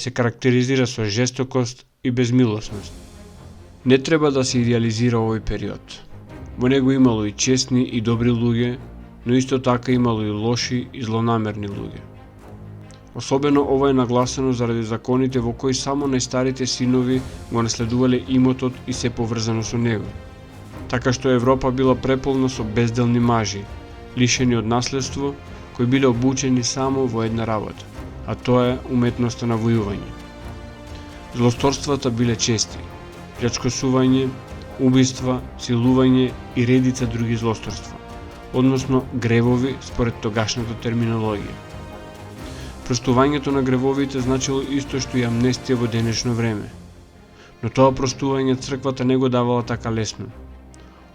се карактеризира со жестокост и безмилосност. Не треба да се идеализира овој период. Во него имало и честни и добри луѓе, но исто така имало и лоши и злонамерни луѓе. Особено ова е нагласено заради законите во кои само најстарите синови го наследувале имотот и се поврзано со него. Така што Европа била преполна со безделни мажи, лишени од наследство, кои биле обучени само во една работа, а тоа е уметноста на војување. Злосторствата биле чести, плячкосување, убиства, силување и редица други злосторства, односно гревови според тогашната терминологија. Простувањето на гревовите значило исто што и амнестија во денешно време, но тоа простување црквата не го давала така лесно,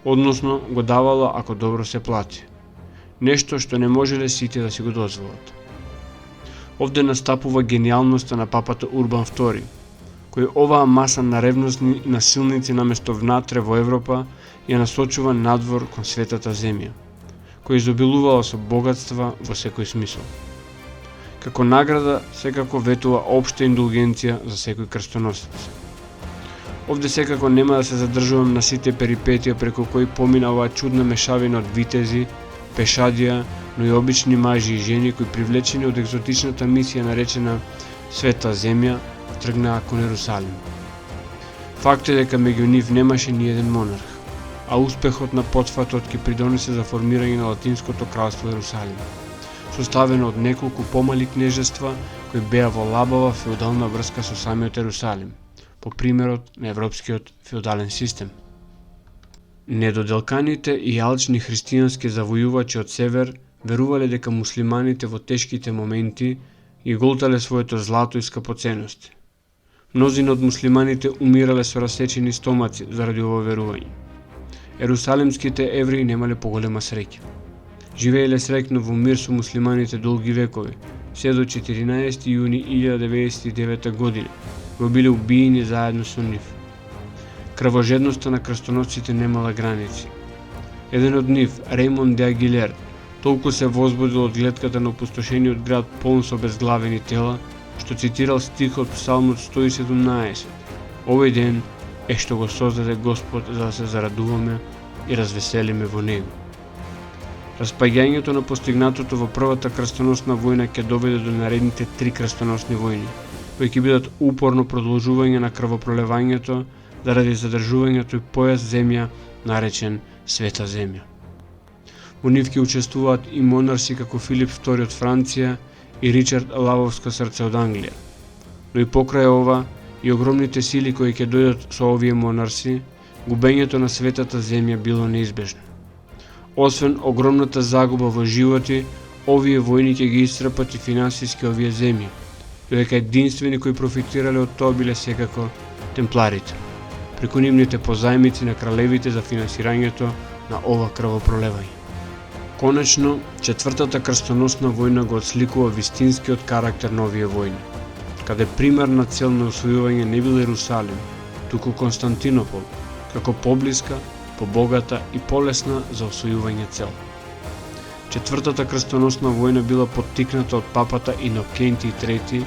односно го давала ако добро се плати, нешто што не можеле сите да си го дозволат. Овде настапува генијалноста на папата Урбан II, кој оваа маса на ревностни насилници наместо внатре во Европа ја насочува надвор кон светата земја, која изобилувала со богатства во секој смисол. Како награда секако ветува општа индулгенција за секој крстоносец. Овде секако нема да се задржувам на сите перипетија преку кои помина оваа чудна мешавина од витези, пешадија, но и обични мажи и жени кои привлечени од екзотичната мисија наречена Света земја тргнаа кон Ерусалим. Факт е дека меѓу нив немаше ни еден монарх, а успехот на потфатот ќе придонесе за формирање на латинското кралство Ерусалим, составено од неколку помали кнежества кои беа во лабава феудална врска со самиот Ерусалим, по примерот на европскиот феудален систем. Недоделканите и алчни христијански завојувачи од север верувале дека муслиманите во тешките моменти ги голтале своето злато и скапоценности. Мнозина од муслиманите умирале со расечени стомаци заради ова верување. Ерусалимските евреи немале поголема среќа. Живееле среќно во мир со муслиманите долги векови, се до 14 јуни 1099 година, го биле убиени заедно со нив. Крвожедноста на крстоносците немала граници. Еден од нив, Реймон де Агилер, толку се возбудил од гледката на опустошениот град полн со безглавени тела, што цитирал стих од Псалмот 117. Овој ден е што го создаде Господ за да се зарадуваме и развеселиме во него. Распаѓањето на постигнатото во првата крстоносна војна ќе доведе до наредните 3 крстоносни војни, кои ќе бидат упорно продолжување на крвопролевањето заради задржувањето и појас земја наречен Света земја. Во нив ќе учествуваат и монарси како Филип II од Франција и Ричард Лавовско срце од Англија. Но и покрај ова, и огромните сили кои ќе дојдат со овие монарси, губењето на Светата земја било неизбежно. Освен огромната загуба во животи, овие војни ќе ги исцрпат и финансиски овие земји, додека единствени кои профитирале од тоа биле секако темпларите, преку нивните позајмици на кралевите за финансирањето на ова крвопролевање. Конечно, четвртата крстоносна војна го отсликува вистинскиот карактер на овие војни, каде примерна цел на освојување не бил Ерусалим, туку Константинопол, како поблиска, побогата и полесна за освојување цел. Четвртата крстоносна војна била поттикната од папата Инокентий III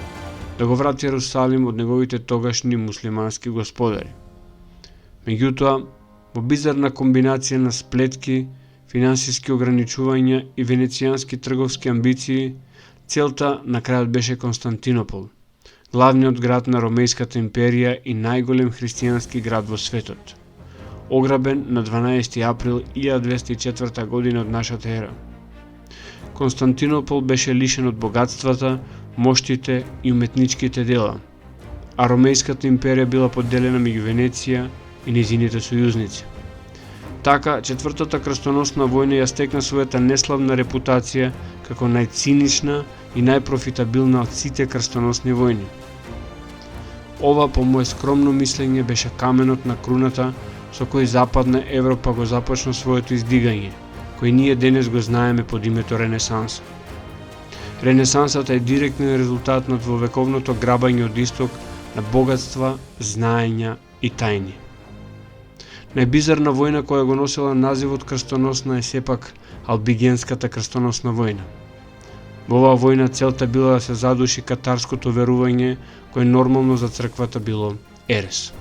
да го врати Ерусалим од неговите тогашни муслимански господари. Меѓутоа, во бизарна комбинација на сплетки, финансиски ограничувања и венецијански трговски амбиции, целта на крајот беше Константинопол, главниот град на Ромејската империја и најголем христијански град во светот, ограбен на 12 април 1204 година од нашата ера. Константинопол беше лишен од богатствата, моштите и уметничките дела, а Ромејската империја била поделена меѓу Венеција и нејзините сојузници. Така, четвртата крстоносна војна ја стекна својата неславна репутација како најцинична и најпрофитабилна од сите крстоносни војни. Ова, по моје скромно мислење, беше каменот на круната со кој Западна Европа го започна своето издигање, кој ние денес го знаеме под името Ренесанса. Ренесансата е директен резултат на двовековното грабање од исток на богатства, знаења и тајни. Најбизарна војна која го носела називот крстоносна е сепак Албигенската крстоносна војна. Во оваа војна целта била да се задуши катарското верување кој нормално за црквата било ерес.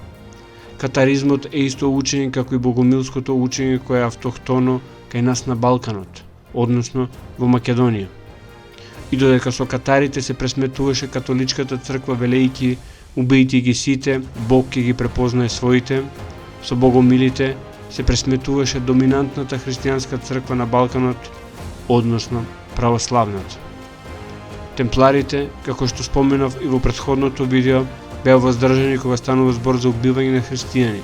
Катаризмот е исто учење како и богомилското учење кое е автохтоно кај нас на Балканот, односно во Македонија. И додека со катарите се пресметуваше католичката црква велејќи, убијте ги сите, Бог ќе ги препознае своите, со богомилите се пресметуваше доминантната христијанска црква на Балканот, односно православната. Темпларите, како што споменав и во претходното видео, беа воздржани кога станува збор за убивање на христијани,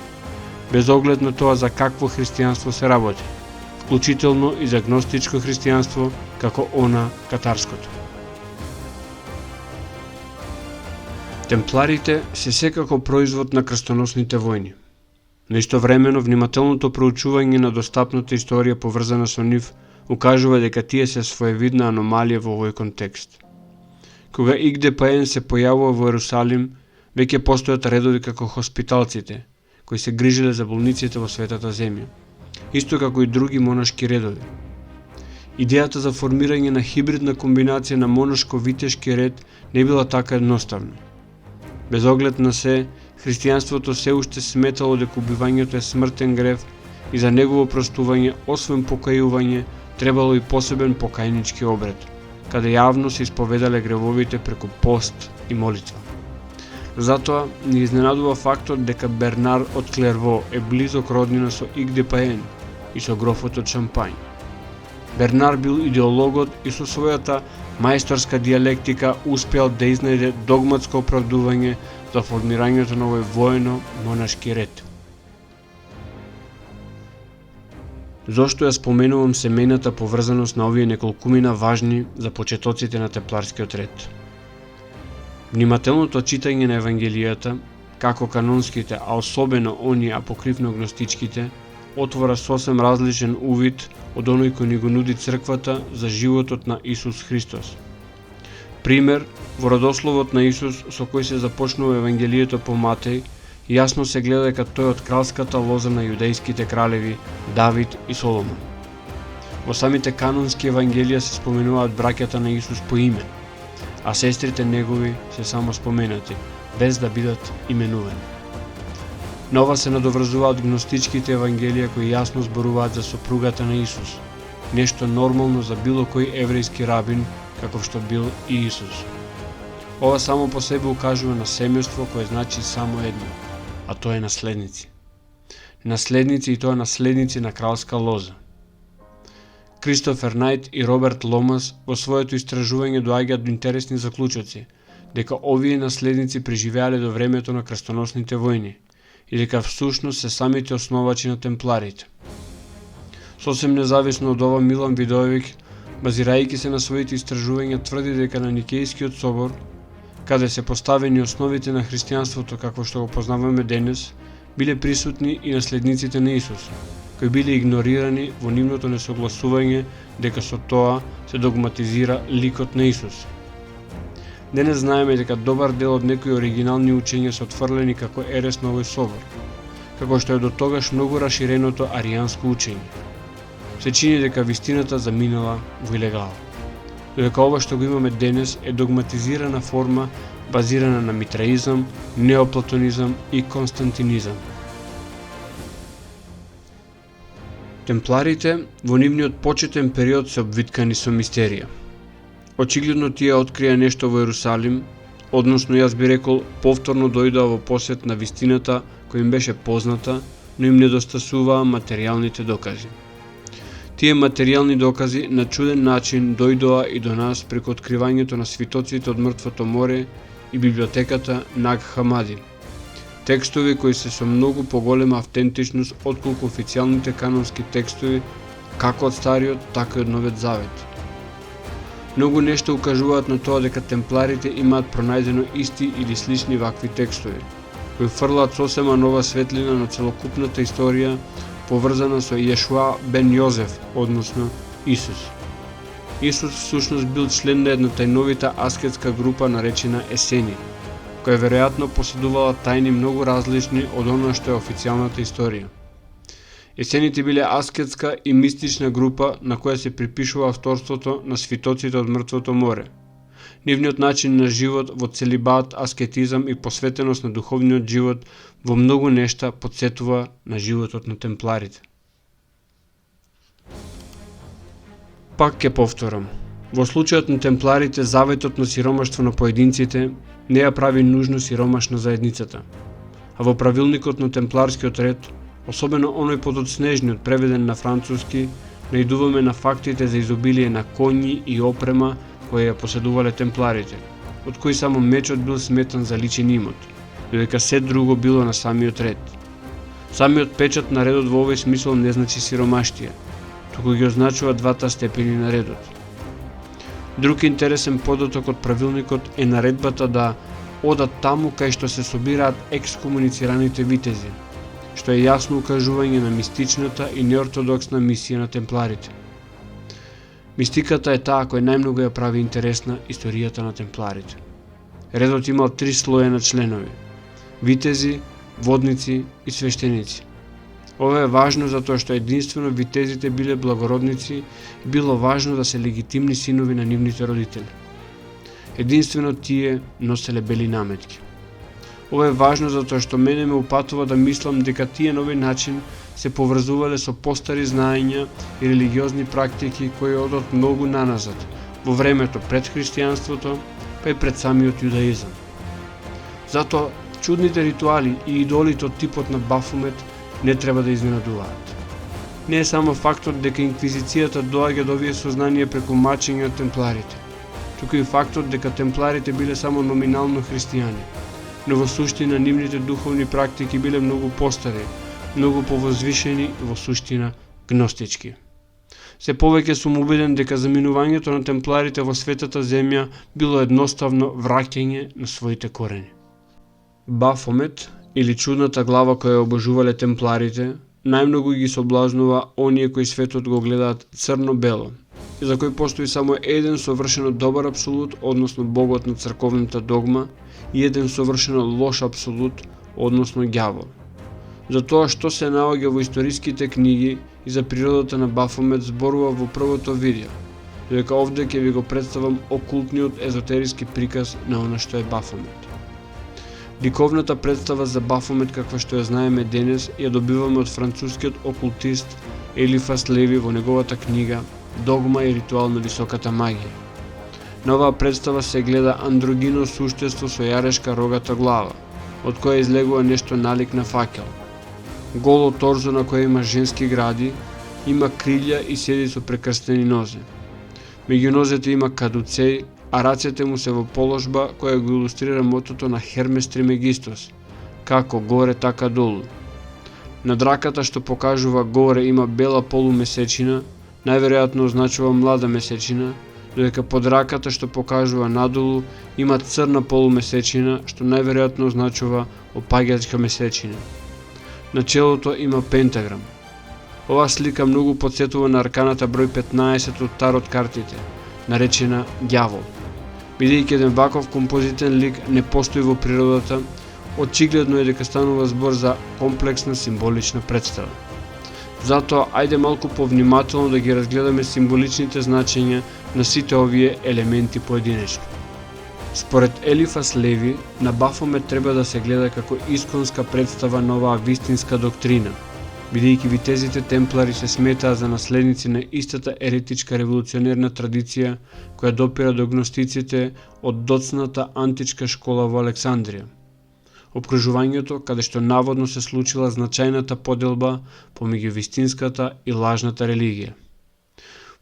без оглед на тоа за какво христијанство се работи, вклучително и за гностичко христијанство како она катарското. Темпларите се секако производ на крстоносните војни. Но истовремено внимателното проучување на достапната историја поврзана со нив укажува дека тие се своевидна аномалија во овој контекст. Кога ИГДПН се појавува во Ерусалим, веќе постојат редови како хоспиталците, кои се грижеле за болниците во Светата земја, исто како и други монашки редови. Идејата за формирање на хибридна комбинација на монашко-витешки ред не била така едноставна. Без оглед на се, христијанството се уште сметало дека убивањето е смртен грев и за негово простување, освен покајување, требало и посебен покајнички обред, каде јавно се исповедале гревовите преку пост и молитва. Затоа ни изненадува фактот дека Бернар од Клерво е близок роднина со ИГДПН и со грофот од Шампањ. Бернар бил идеологот и со својата мајсторска дијалектика успеал да изнајде догматско оправдување за формирањето на овој воено-монашки ред. Зошто ја споменувам семејната поврзаност на овие неколкумина важни за почетоците на темпларскиот ред? Внимателното читање на Евангелијата, како канонските, а особено оние апокривно-гностичките, отвора сосем различен увид од оној кој ни го нуди црквата за животот на Исус Христос. Пример, во родословот на Исус со кој се започнува Евангелието по Матеј, јасно се гледа дека тој од кралската лоза на јудејските кралеви Давид и Соломон. Во самите канонски Евангелија се споменуваат браќата на Исус по име, а сестрите негови се само споменати, без да бидат именувани. На ова се надоврзуваат гностичките евангелија кои јасно зборуваат за сопругата на Исус, нешто нормално за било кој еврејски рабин, каков што бил и Исус. Ова само по себе укажува на семејство кое значи само едно, а тоа е наследници. Наследници и тоа наследници на кралска лоза. Кристофер Најт и Роберт Ломас во своето истражување доаѓаат до интересни заклучоци, дека овие наследници преживеале до времето на крстоносните војни и дека всушност се самите основачи на темпларите. Сосем независно од ова, Милан Видоевик, базирајќи се на своите истражувања, тврди дека на Никејскиот собор, каде се поставени основите на христијанството како што го познаваме денес, биле присутни и наследниците на Исус, кои биле игнорирани во нивното несогласување дека со тоа се догматизира ликот на Исус. Денес знаеме дека добар дел од некои оригинални учења се отфрлени како ерес на овој собор, како што е до тогаш многу раширеното аријанско учење. Се чини дека вистината заминала во илегала. Додека ова што го имаме денес е догматизирана форма базирана на митраизам, неоплатонизам и константинизам. Темпларите во нивниот почетен период се обвиткани со мистерија. Очигледно тие открија нешто во Ерусалим, односно јас би рекол повторно дојдоа во посет на вистината која им беше позната, но им недостасуваа материјалните докази. Тие материјални докази на чуден начин дојдоа и до нас преку откривањето на свитоците од мртвото море и библиотеката Наг Хамади. Текстови кои се со многу поголема автентичност отколку официјалните канонски текстови, како од Стариот, така и од Новиот Завет. Многу нешто укажуваат на тоа дека темпларите имаат пронајдено исти или слични вакви текстови, кои фрлаат сосема нова светлина на целокупната историја поврзана со Јешуа бен Јозеф, односно Исус. Исус всушност бил член на една тајновита аскетска група наречена Есени, која веројатно поседувала тајни многу различни од она што е официјалната историја. Есените биле аскетска и мистична група на која се припишува авторството на свитоците од мртвото море. Нивниот начин на живот во целибат, аскетизам и посветеност на духовниот живот во многу нешта потсетува на животот на темпларите. Пак ќе повторам, во случајот на темпларите заветот на сиромаштво на поединците не ја прави нужно сиромашна заедницата, а во правилникот на темпларскиот ред, особено оној подоцнежниот преведен на француски, наидуваме на фактите за изобилие на коњи и опрема кои ја поседувале темпларите, од кои само мечот бил сметан за личен имот, додека се друго било на самиот ред. Самиот печат на редот во овој смисол не значи сиромаштија, туку ги означува двата степени на редот. Друг интересен подоток од правилникот е наредбата да одат таму кај што се собираат екскомуницираните витези, што е јасно укажување на мистичната и неортодоксна мисија на темпларите. Мистиката е таа која најмногу ја прави интересна историјата на темпларите. Редот имал 3 слоја на членови: витези, водници и свештеници. Ова е важно затоа што единствено витезите биле благородници и било важно да се легитимни синови на нивните родители. Единствено тие носеле бели наметки. Ова е важно затоа што мене ме упатува да мислам дека тие на овој начин се поврзувале со постари знаења и религиозни практики кои одат многу наназад, во времето пред христијанството, па и пред самиот јудаизам. Затоа, чудните ритуали и идолите од типот на Бафомет не треба да изненадуваат. Не е само фактот дека инквизицијата доаѓа до овие сознанија преку мачење од темпларите, туку и фактот дека темпларите биле само номинално христијани, но во суштина нивните духовни практики биле многу постари, многу повозвишени и во суштина гностички. Се повеќе сум убеден дека заминувањето на темпларите во светата земја било едноставно враќање на своите корени. Бафомет, или чудната глава која обожувале темпларите, најмногу ги соблазнува оние кои светот го гледаат црно-бело, и за кој постои само еден совршено добар апсолут, односно богот на црковната догма, и еден совршено лош апсолут, односно ѓавол. За тоа што се наоѓа во историските книги и за природата на Бафомет зборува во првото видео, додека овде ќе ви го представам окултниот езотериски приказ на она што е Бафомет. Диковната представа за Бафомет каква што ја знаеме денес ја добиваме од францускиот окултист Елифас Леви во неговата книга Догма и ритуал на високата магија. На оваа представа се гледа андрогино суштество со јарешка рогата глава, од која излегува нешто налик на факел. Голо торзо на која има женски гради, има крилја и седи со прекрстени нозе. Меѓу нозете има кадуцеј, а рацете му се во положба која го илустрира мотото на Хермес Тримегистос, како горе така долу. Над раката што покажува горе има бела полумесечина, најверојатно означува млада месечина, додека под раката што покажува надолу има црна полумесечина, што најверојатно означува опаѓачка месечина. На челото има пентаграм. Оваа слика многу потсетува на арканата број 15 од тарот картите, наречена ѓавол. Бидејќи еден ваков композитен лик не постои во природата, очигледно е дека станува збор за комплексна символична представа. Затоа, ајде малку повнимателно да ги разгледаме символичните значења на сите овие елементи поединечно. Според Елифас Леви, на Бафомет треба да се гледа како исконска представа на оваа вистинска доктрина, бидејќи витезите темплари се сметаа за наследници на истата еретичка револуционерна традиција која допира до гностиците од доцната античка школа во Александрија. Обкружувањето каде што наводно се случила значајната поделба помеѓу вистинската и лажната религија.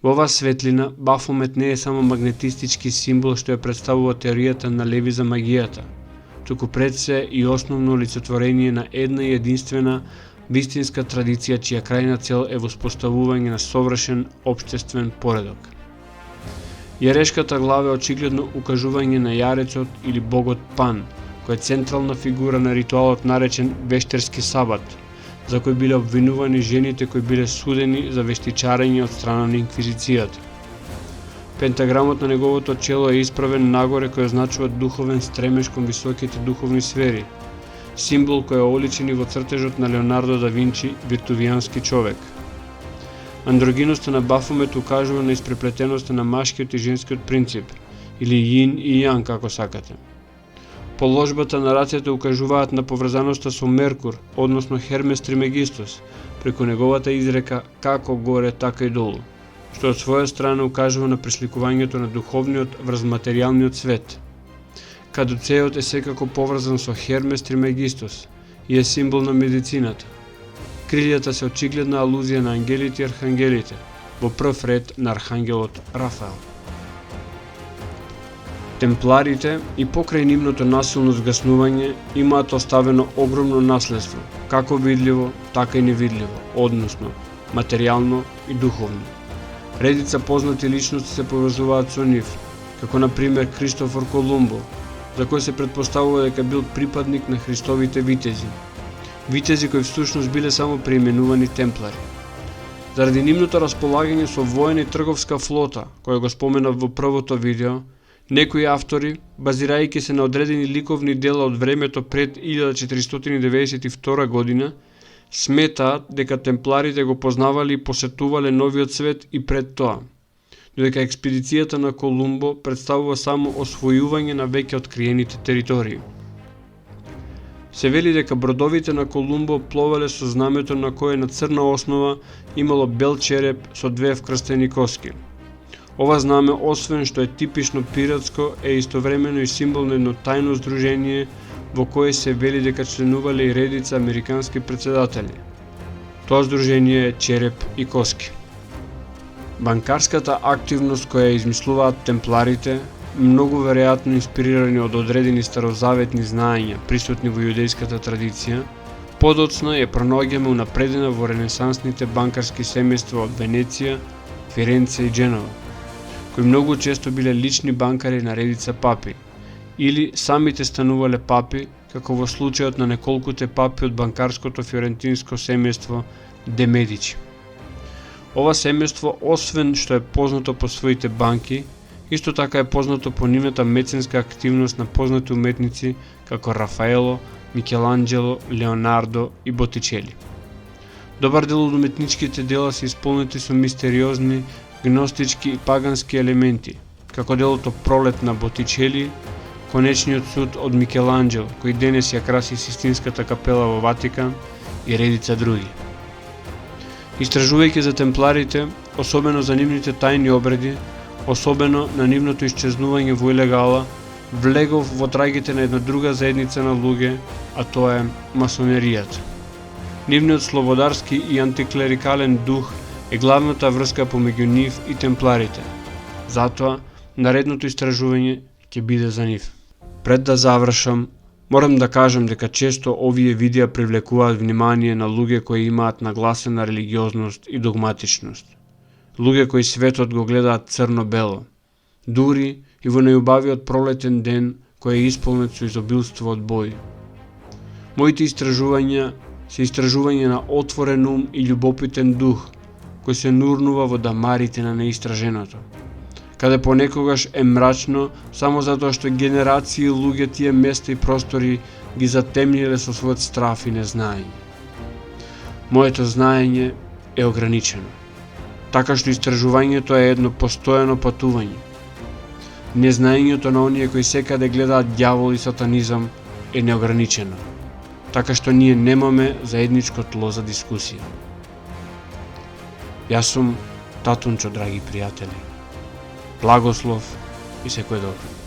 Во оваа светлина, Бафомет не е само магнетистички символ што ја представува теоријата на Леви за магијата, туку пред се и основно олицетворение на една и единствена вистинска традиција чија крајна цел е воспоставување на совршен општествен поредок. Јарешката глава е очигледно укажување на јарецот или богот Пан, кој е централна фигура на ритуалот наречен вештерски сабат, за кој биле обвинувани жените кои биле судени за вештичарење од страна на инквизицијата. Пентаграмот на неговото чело е исправен нагоре кој означува духовен стремеж кон високите духовни сфери, символ кој е оличен и во цртежот на Леонардо да Винчи, виртувијански човек. Андрогиноста на Бафомет укажува на испреплетеноста на машкиот и женскиот принцип, или Јин и Јан како сакате. Положбата на рацете укажуваат на поврзаноста со Меркур, односно Хермес Тримегистос, преку неговата изрека како горе, така и долу, што од своја страна укажува на пресликувањето на духовниот врз материјалниот свет. Кадуцеот е секако поврзан со Хермес Тримегистос и е символ на медицината. Крилјата се очигледна алузија на ангелите и архангелите, во прв ред на архангелот Рафаел. Темпларите и покрај нивното насилно згаснување имаат оставено огромно наследство, како видливо, така и невидливо, односно материјално и духовно. Редица познати личности се поврзуваат со нив, како на пример Кристофор Колумбо, за кој се претпоставува дека бил припадник на Христовите витези. Витези кои всушност биле само преименувани темплари. Заради нивното располагање со воена и трговска флота, која го споменав во првото видео, некои автори, базирајќи се на одредени ликовни дела од времето пред 1492 година, сметаат дека темпларите го познавале и посетувале Новиот свет и пред тоа, додека експедицијата на Колумбо представува само освојување на веќе откриените територии. Се вели дека бродовите на Колумбо пловеле со знамето на кое на црна основа имало бел череп со две вкрстени коски. Ова знаме, освен што е типично пиратско, е истовремено и символ на едно тајно здружение во кое се вели дека членувале и редица американски претседатели. Тоа здружение е череп и коски. Банкарската активност која измислуваат темпларите, многу веројатно инспирирани од одредени старозаветни знаења присутни во јудејската традиција, подоцна ја пронаоѓаме унапредена во ренесансните банкарски семејства од Венеција, Фиренце и Дженова, кои многу често биле лични банкари на редица папи, или самите станувале папи, како во случајот на неколкуте папи од банкарското фиорентинско семејство Де Медичи. Ова семејство, освен што е познато по своите банки, исто така е познато по нивната меценска активност на познати уметници како Рафаело, Микеланджело, Леонардо и Ботичели. Добар дел од уметничките дела се исполнети со мистериозни, гностички и пагански елементи, како делото Пролет на Ботичели, Конечниот суд од Микеланджело, кој денес ја краси Систинската капела во Ватикан и редица други. Истражувајќи за темпларите, особено за нивните тајни обреди, особено на нивното исчезнување во илегала, влегов во трагите на една друга заедница на луѓе, а тоа е масонеријата. Нивниот слободарски и антиклерикален дух е главната врска помеѓу нив и темпларите. Затоа, наредното истражување ќе биде за нив. Пред да завршам, морам да кажам дека често овие видеа привлекуваат внимание на луѓе кои имаат нагласена религиозност и догматичност. Луѓе кои светот го гледаат црно-бело, дури и во најубавиот пролетен ден кој е исполнет со изобилство од бои. Моите истражувања се истражување на отворен ум и љубопитен дух, кој се нурнува во дамарите на неистраженото, каде понекогаш е мрачно само затоа што генерации луѓе тие места и простори ги затемниле со својот страф и незнаење. Моето знаење е ограничено, така што истражувањето е едно постојано патување. Незнаењето на оние кои секаде гледаат ѓавол и сатанизам е неограничено, така што ние немаме заедничко тло за дискусија. Јас сум Татунчо, драги пријатели. Благослов и секој добро.